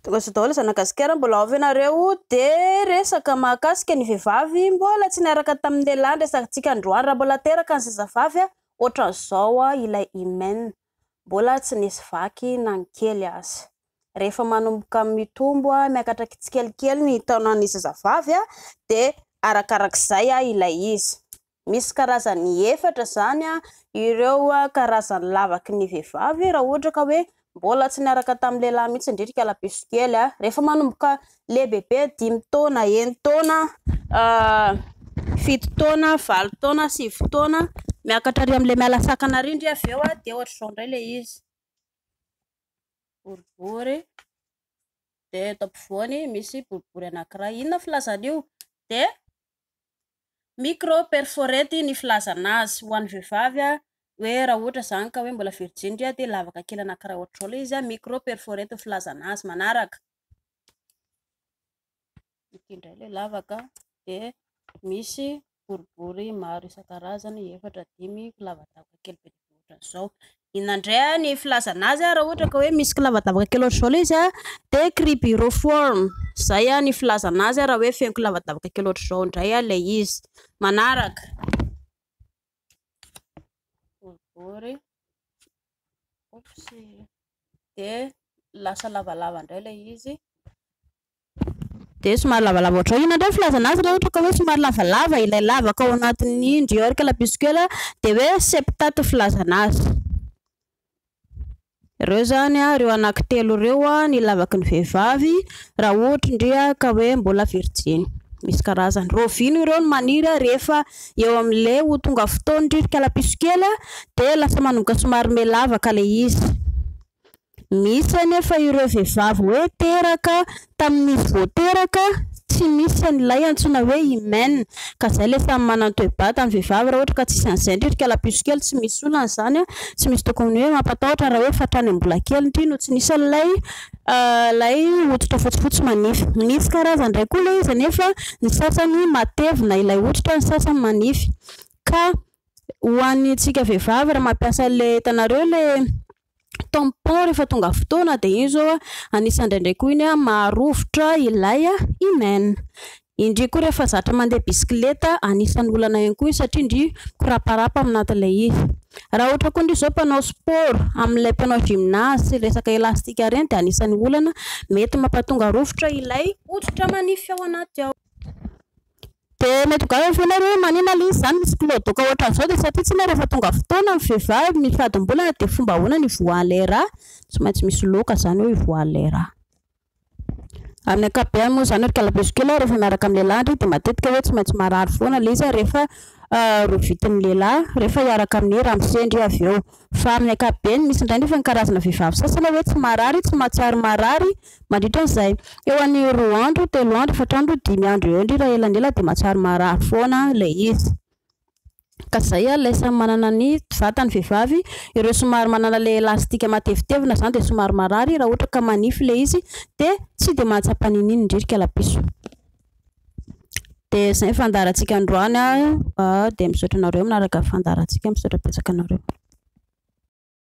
Tonga sy daholo zanakazikara mbola avy ianareo de resaka mahakasika ny vehivavy mbola tsy niaraka tamin'ny lehilahy resakantsika androany raha mbola teraka ny zazavavy ohatran'izao ilay hymen mbola tsy nisy vaky na ny kely azy rehefa manomboka mitombo miakatra kitsikelikely ny taonan'ny zazavavy de arakarak'izay ilay izy misy karazany efatra zany ireo karazany lavaky ny vehivavy raha ohatra ka hoe mbola tsy niaraka tamin'ny lehilahy mihitsy indrindra kalapiso kely rehefa manomboka le bebe 5 taona 1 taona 7 taona 8 taona 9 taona miakatra ary amin'ilay miala sakana rindry avy eo de ohatr'izao indray le izy boribory de eto ampovoany misy boribory anankiray inona filazana io de micro perforety ny filazana azy ho an'ny vehivavy hoe raha ohatra zany ka hoe mbola virgin de lavaka kely anankiray ohatr'izao le izy micro perforety ny filazana azy manaraka ity indray le lavaka de misy boribory maro isan-karazany 4 5 lavadavaka kely be ohatran'izao inandray ny filazana azy raha ohatra ka hoe misy lavadavaka kely ohatr'izao le izy de cribiroforme zay ny filazana azy raha hoe feniko lavadavaka kely ohatr'izao indray le izy manaraka boribory de lasa lavalava indray le izy de somary lavalava ohatr'izao inandray filazana azy raha ohatra ka hoe somary lavalava ilay lavaka ao anatin'ny indreo kalapiso kely de hoe septate filazana azy ireo zany ireo anankitelo ireo ny lavaky ny vehivavy raha ohatra indria ka hoe mbola virgin misy karazany rovino ireo ny maniry rehefa eo amin'le ho tonga fotoana indrindra kalapiso kely de lasa manomboka somary melavaka le izy misy anefa ireo vehivavy hoe teraka tamin'izy vao teraka tsy misy an'ilay antsoina hoe hymen ka zay le samy manana toe-bata amin'ny vehivavy raha ohatra ka tsisy an'izay indrindra kalapiso kely tsy misy olona zany tsy misy tokony hoe mampatahotra raha hoe fatrany mbola kely indrindra no tsy nisy an'ilay lay hoditra fotsifotsy manify misy karazany indray koa le izy anefa ny sasany matevina ilay hoditra ny sasany manify ka ho an'itsika vehivavy raha mampiasa le hitanareo le tampon rehefa tonga fotoana de iny zao anisan'indray koa iny maharovitra ilay hymen indri koa rehefa zatra mandeha bisikileta anisan'ny olana ihany koa satria indri koraparapa aminatin'ilay izy raha ohatra koa indri zao mpanao sport amin'ilay mpanao gymnase resaka elastika reny de anisan'ny olana mety mampatonga rovitra ilay hoditra manify ao anaty ao de mety gavenareo manina le izy zany misy kilodoka ohatran'izao de satria tsy rehefa tonga fotoana ny vehivavy mifadimbolana de fomba ahoana ny voan'ilay raha tsy maintsy misy loka zany hoe voan'ilay raha amin'ny ankapobeny moa zany hoe kalapiso kely rehefa miaraka amin'ny lehilahy de matetika hoe tsy maintsy marary foana le izy rehefa rovitin'ny lehilahy rehefa hiaraka amin'ny ramosendry avy eo fa amin'ny ankapobeny misy indray nefa ny karazana vehivavy sasany hoe tsy marary tsy mahatsiary marary mandritra an'izay eo an'ny 2 andro 3 andro 4 andro 5 andro eo indri raha elanela de mahatsiary marary foana le izy ka zay ilay samy manana ny vatany vehivavy ireo somary manana le elastika matevitevina zany de somary marary raha ohatra ka manify le izy de tsy de mahatsapanininy indrindra kalapiso de zay fandarantsika androany de misaotra anareo manaraka fandarantsika misaotra betsaka anareo